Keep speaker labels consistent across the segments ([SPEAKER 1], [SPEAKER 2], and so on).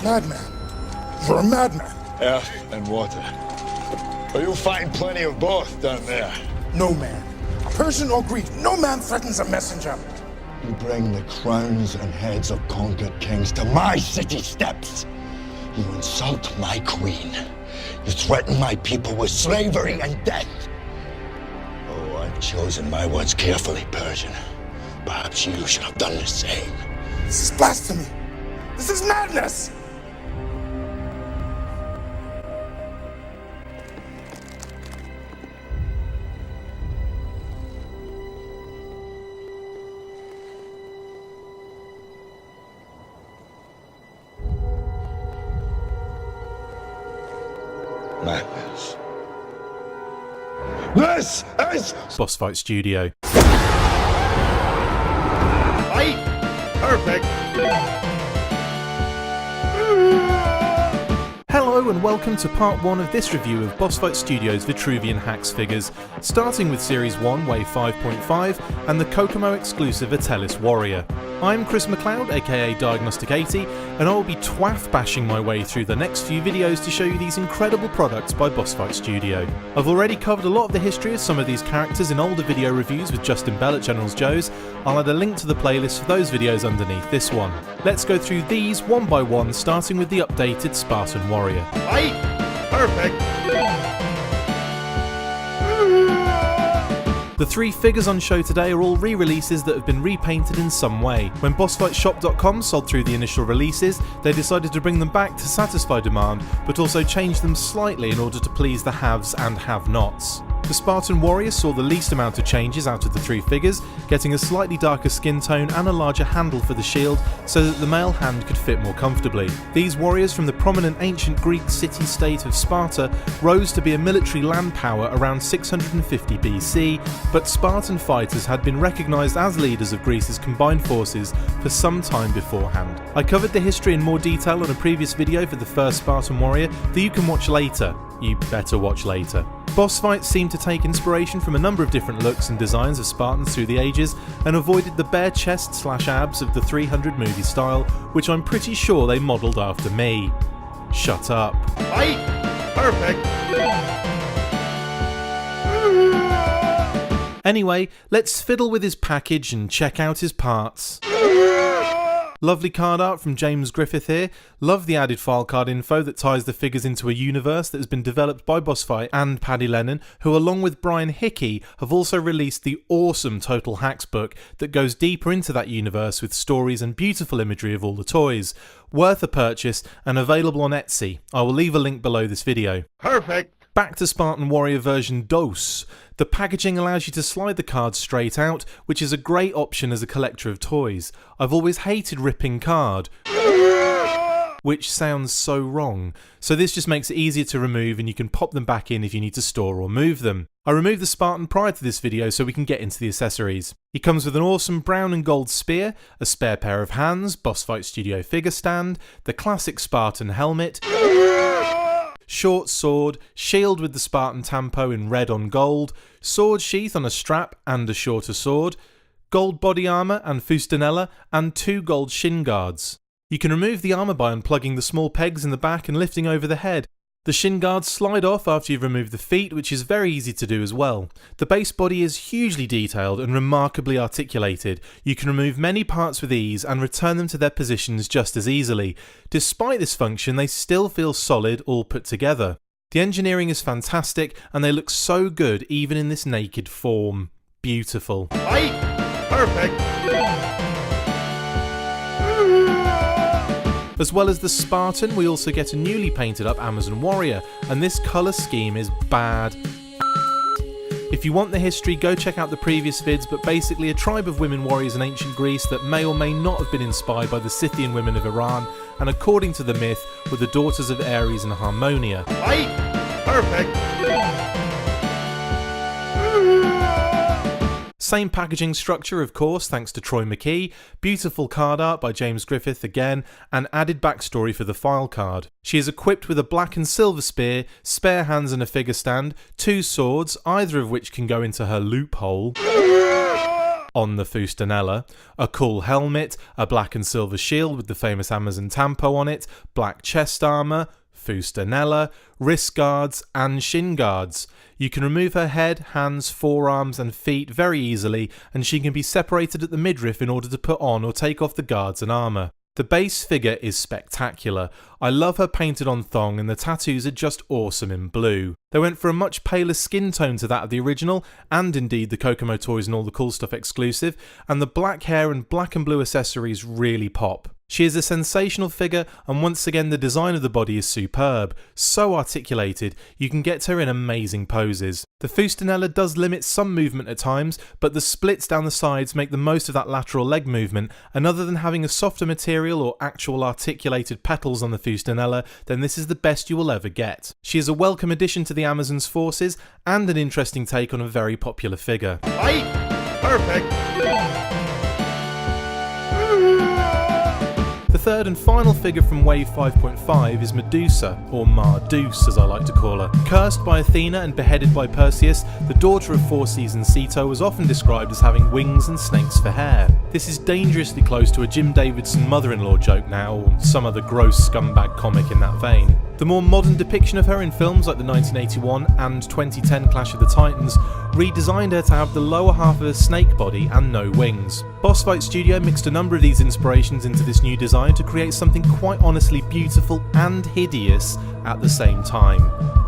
[SPEAKER 1] Madman. You're a madman.
[SPEAKER 2] Earth and water. But you'll find plenty of both down there.
[SPEAKER 1] No man, Persian or Greek, no man threatens a messenger.
[SPEAKER 2] You bring the crowns and heads of conquered kings to my city steps. You insult my queen. You threaten my people with slavery and death. Oh, I've chosen my words carefully, Persian. Perhaps you should have done the same.
[SPEAKER 1] This is blasphemy. This is madness.
[SPEAKER 2] Madness. This is
[SPEAKER 3] Boss Fight Studio.
[SPEAKER 4] Fight! Perfect!
[SPEAKER 3] Hello and welcome to part 1 of this review of Boss Fight Studios' Vitruvian H.A.C.K.S figures, starting with Series 1, Wave 5.5, and the Kokomo exclusive Atelis Warrior. I'm Chris McLeod, aka Diagnostik80, and I will be twaff bashing my way through the next few videos to show you these incredible products by Boss Fight Studio. I've already covered a lot of the history of some of these characters in older video reviews with Justin Bell at General's Joe's. I'll add a link to the playlist for those videos underneath this one. Let's go through these one by one, starting with the updated Spartan Warrior.
[SPEAKER 4] Fight! Perfect!
[SPEAKER 3] The 3 figures on show today are all re-releases that have been repainted in some way. When BossFightShop.com sold through the initial releases, they decided to bring them back to satisfy demand, but also change them slightly in order to please the haves and have-nots. The Spartan Warrior saw the least amount of changes out of the 3 figures, getting a slightly darker skin tone and a larger handle for the shield so that the male hand could fit more comfortably. These warriors from the prominent ancient Greek city-state of Sparta rose to be a military land power around 650 BC, but Spartan fighters had been recognised as leaders of Greece's combined forces for some time beforehand. I covered the history in more detail on a previous video for the first Spartan Warrior that you can watch later. You better watch later. Boss fights seem to take inspiration from a number of different looks and designs of Spartans through the ages and avoided the bare chest/abs of the 300 movie style, which I'm pretty sure they modelled after me. Shut up.
[SPEAKER 4] Fight! Perfect!
[SPEAKER 3] Anyway, let's fiddle with his package and check out his parts. Lovely card art from James Griffith here. Love the added file card info that ties the figures into a universe that has been developed by Boss Fight and Paddy Lennon, who along with Brian Hickey have also released the awesome Total Hacks book that goes deeper into that universe with stories and beautiful imagery of all the toys. Worth a purchase and available on Etsy. I will leave a link below this video.
[SPEAKER 4] Perfect!
[SPEAKER 3] Back to Spartan Warrior version DOS. The packaging allows you to slide the cards straight out, which is a great option as a collector of toys. I've always hated ripping card, which sounds so wrong, so this just makes it easier to remove and you can pop them back in if you need to store or move them. I removed the Spartan prior to this video so we can get into the accessories. He comes with an awesome brown and gold spear, a spare pair of hands, Boss Fight Studio figure stand, the classic Spartan helmet, short sword, shield with the Spartan tampo in red on gold, sword sheath on a strap and a shorter sword, gold body armour and fustanella, and 2 gold shin guards. You can remove the armour by unplugging the small pegs in the back and lifting over the head. The shin guards slide off after you've removed the feet, which is very easy to do as well. The base body is hugely detailed and remarkably articulated. You can remove many parts with ease and return them to their positions just as easily. Despite this function, they still feel solid all put together. The engineering is fantastic and they look so good even in this naked form. Beautiful.
[SPEAKER 4] Fight! Perfect!
[SPEAKER 3] As well as the Spartan, we also get a newly painted up Amazon Warrior, and this colour scheme is bad. If you want the history, go check out the previous vids, but basically a tribe of women warriors in ancient Greece that may or may not have been inspired by the Scythian women of Iran, and according to the myth, were the daughters of Ares and Harmonia.
[SPEAKER 4] Fight! Perfect!
[SPEAKER 3] Same packaging structure, of course, thanks to Troy McKee, beautiful card art by James Griffith again, and added backstory for the file card. She is equipped with a black and silver spear, spare hands and a figure stand, 2 swords, either of which can go into her loophole, on the Fustanella, a cool helmet, a black and silver shield with the famous Amazon Tampo on it, black chest armour, Fustanella, wrist guards and shin guards. You can remove her head, hands, forearms and feet very easily, and she can be separated at the midriff in order to put on or take off the guards and armour. The base figure is spectacular. I love her painted on thong, and the tattoos are just awesome in blue. They went for a much paler skin tone to that of the original, and indeed the Kokomo Toys and All the Cool Stuff exclusive, and the black hair and black and blue accessories really pop. She is a sensational figure, and once again the design of the body is superb, so articulated you can get her in amazing poses. The Fustanella does limit some movement at times, but the splits down the sides make the most of that lateral leg movement, and other than having a softer material or actual articulated petals on the Fustanella, then this is the best you will ever get. She is a welcome addition to the Amazon's forces, and an interesting take on a very popular figure.
[SPEAKER 4] Fight! Perfect!
[SPEAKER 3] The third and final figure from Wave 5.5 is Medusa, or Mardus as I like to call her. Cursed by Athena and beheaded by Perseus, the daughter of Four Seasons Ceto was often described as having wings and snakes for hair. This is dangerously close to a Jim Davidson mother-in-law joke now, or some other gross scumbag comic in that vein. The more modern depiction of her in films like the 1981 and 2010 Clash of the Titans redesigned her to have the lower half of a snake body and no wings. Boss Fight Studio mixed a number of these inspirations into this new design to create something quite honestly beautiful and hideous at the same time.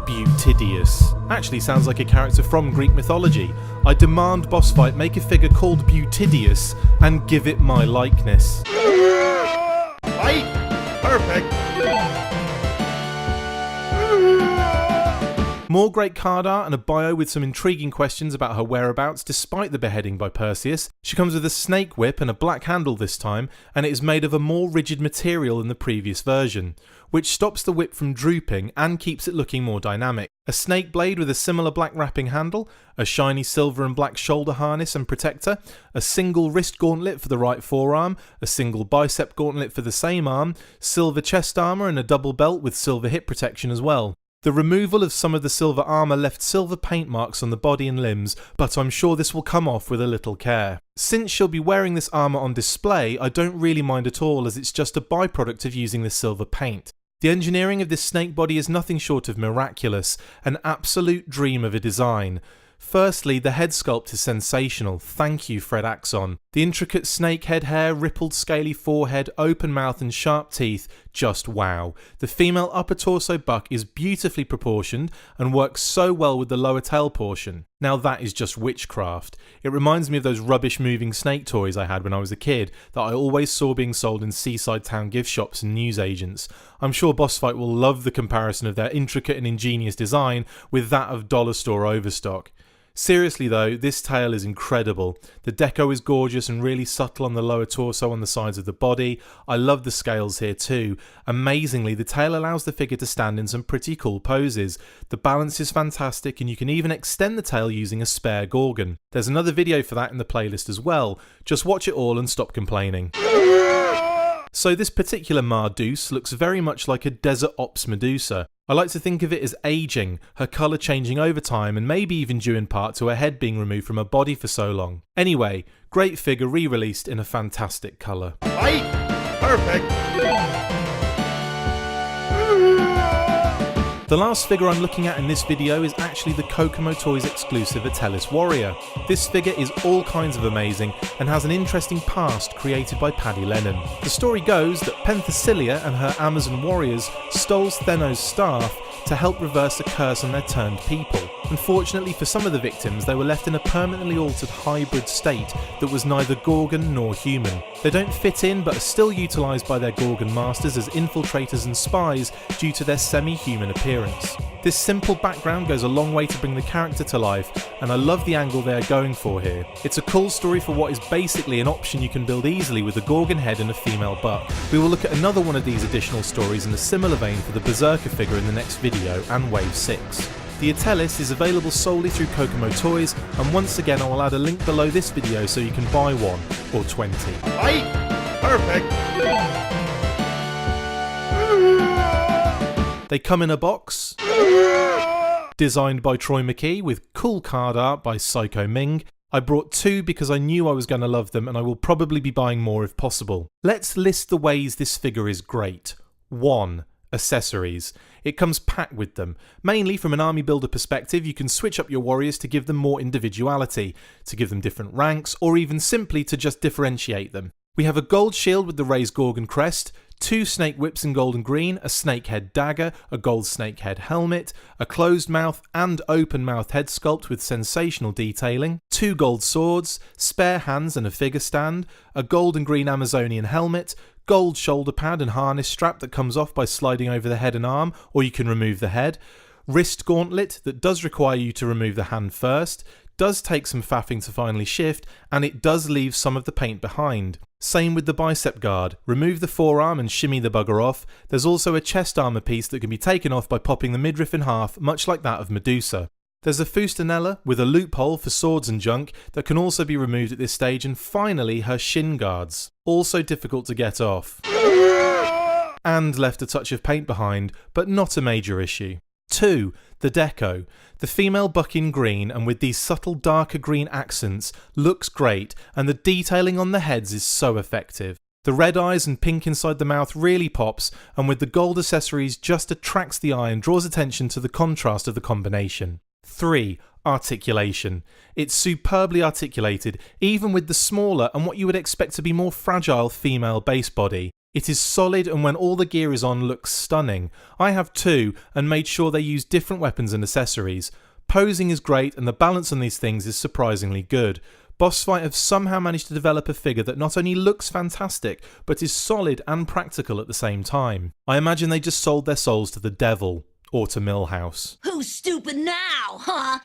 [SPEAKER 3] Beautidious. Actually sounds like a character from Greek mythology. I demand Boss Fight make a figure called Beautidious and give it my likeness.
[SPEAKER 4] Fight! Perfect!
[SPEAKER 3] More great card art and a bio with some intriguing questions about her whereabouts despite the beheading by Perseus. She comes with a snake whip and a black handle this time, and it is made of a more rigid material than the previous version, which stops the whip from drooping and keeps it looking more dynamic. A snake blade with a similar black wrapping handle, a shiny silver and black shoulder harness and protector, a single wrist gauntlet for the right forearm, a single bicep gauntlet for the same arm, silver chest armour and a double belt with silver hip protection as well. The removal of some of the silver armour left silver paint marks on the body and limbs, but I'm sure this will come off with a little care. Since she'll be wearing this armour on display, I don't really mind at all, as it's just a byproduct of using the silver paint. The engineering of this snake body is nothing short of miraculous, an absolute dream of a design. Firstly, the head sculpt is sensational, thank you Fred Axon. The intricate snake head hair, rippled scaly forehead, open mouth and sharp teeth, just wow. The female upper torso buck is beautifully proportioned and works so well with the lower tail portion. Now that is just witchcraft. It reminds me of those rubbish moving snake toys I had when I was a kid that I always saw being sold in seaside town gift shops and newsagents. I'm sure Boss Fight will love the comparison of their intricate and ingenious design with that of dollar store overstock. Seriously though, this tail is incredible. The deco is gorgeous and really subtle on the lower torso on the sides of the body. I love the scales here too. Amazingly, the tail allows the figure to stand in some pretty cool poses. The balance is fantastic, and you can even extend the tail using a spare gorgon. There's another video for that in the playlist as well. Just watch it all and stop complaining. So this particular Mardus looks very much like a Desert Ops Medusa. I like to think of it as aging, her colour changing over time, and maybe even due in part to her head being removed from her body for so long. Anyway, great figure re-released in a fantastic colour.
[SPEAKER 4] Fight! Perfect!
[SPEAKER 3] The last figure I'm looking at in this video is actually the Kokomo Toys exclusive Atelis Warrior. This figure is all kinds of amazing and has an interesting past created by Paddy Lennon. The story goes that Penthesilea and her Amazon warriors stole Sthenon's staff to help reverse a curse on their turned people. Unfortunately for some of the victims, they were left in a permanently altered hybrid state that was neither Gorgon nor human. They don't fit in but are still utilised by their Gorgon masters as infiltrators and spies due to their semi-human appearance. This simple background goes a long way to bring the character to life, and I love the angle they are going for here. It's a cool story for what is basically an option you can build easily with a Gorgon head and a female buck. We will look at another one of these additional stories in a similar vein for the Berserker figure in the next video and Wave 6. The Atelis is available solely through Kokomo Toys, and once again I will add a link below this video so you can buy one, or 20.
[SPEAKER 4] Fight! Perfect!
[SPEAKER 3] They come in a box, designed by Troy McKee with cool card art by Psycho Ming, I brought 2 because I knew I was going to love them, and I will probably be buying more if possible. Let's list the ways this figure is great. 1. Accessories. It comes packed with them. Mainly from an army builder perspective, you can switch up your warriors to give them more individuality, to give them different ranks, or even simply to just differentiate them. We have a gold shield with the raised Gorgon crest, 2 snake whips in gold and green, a snake head dagger, a gold snake head helmet, a closed mouth and open mouth head sculpt with sensational detailing, 2 gold swords, spare hands and a figure stand, a gold and green Amazonian helmet, gold shoulder pad and harness strap that comes off by sliding over the head and arm, or you can remove the head, wrist gauntlet that does require you to remove the hand first, does take some faffing to finally shift, and it does leave some of the paint behind. Same with the bicep guard. Remove the forearm and shimmy the bugger off. There's also a chest armour piece that can be taken off by popping the midriff in half, much like that of Medusa. There's a Fustanella with a loophole for swords and junk that can also be removed at this stage, and finally her shin guards, also difficult to get off. And left a touch of paint behind, but not a major issue. 2. The deco. The female buck in green and with these subtle darker green accents looks great, and the detailing on the heads is so effective. The red eyes and pink inside the mouth really pops, and with the gold accessories just attracts the eye and draws attention to the contrast of the combination. 3. Articulation. It's superbly articulated, even with the smaller and what you would expect to be more fragile female base body. It is solid, and when all the gear is on, looks stunning. I have 2 and made sure they use different weapons and accessories. Posing is great, and the balance on these things is surprisingly good. Boss Fight have somehow managed to develop a figure that not only looks fantastic, but is solid and practical at the same time. I imagine they just sold their souls to the devil. Or to Millhouse.
[SPEAKER 5] Who's stupid now, huh?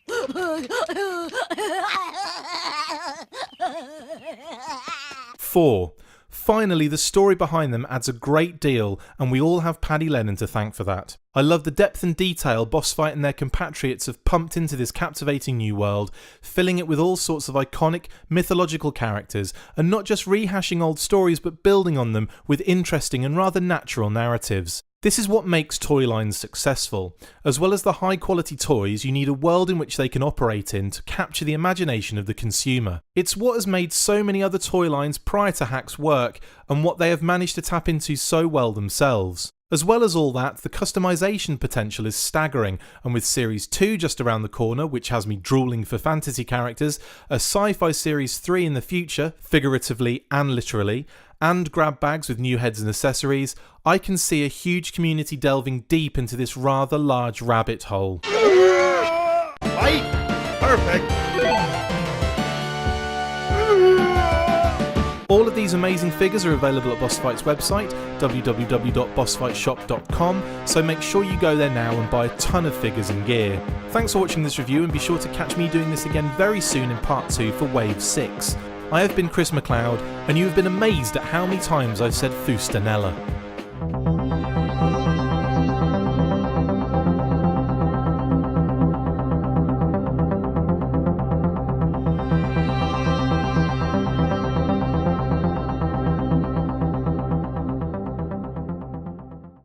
[SPEAKER 3] 4. Finally, the story behind them adds a great deal, and we all have Paddy Lennon to thank for that. I love the depth and detail Boss Fight and their compatriots have pumped into this captivating new world, filling it with all sorts of iconic, mythological characters, and not just rehashing old stories but building on them with interesting and rather natural narratives. This is what makes toy lines successful. As well as the high quality toys, you need a world in which they can operate in to capture the imagination of the consumer. It's what has made so many other toy lines prior to H.A.C.K.S work, and what they have managed to tap into so well themselves. As well as all that, the customization potential is staggering, and with Series 2 just around the corner, which has me drooling for fantasy characters, a sci-fi Series 3 in the future, figuratively and literally, and grab bags with new heads and accessories, I can see a huge community delving deep into this rather large rabbit hole.
[SPEAKER 4] Fight! Perfect!
[SPEAKER 3] All of these amazing figures are available at Boss Fight's website, www.bossfightshop.com, so make sure you go there now and buy a ton of figures and gear. Thanks for watching this review, and be sure to catch me doing this again very soon in part 2 for Wave 6. I have been Chris McLeod, and you have been amazed at how many times I've said Fustanella.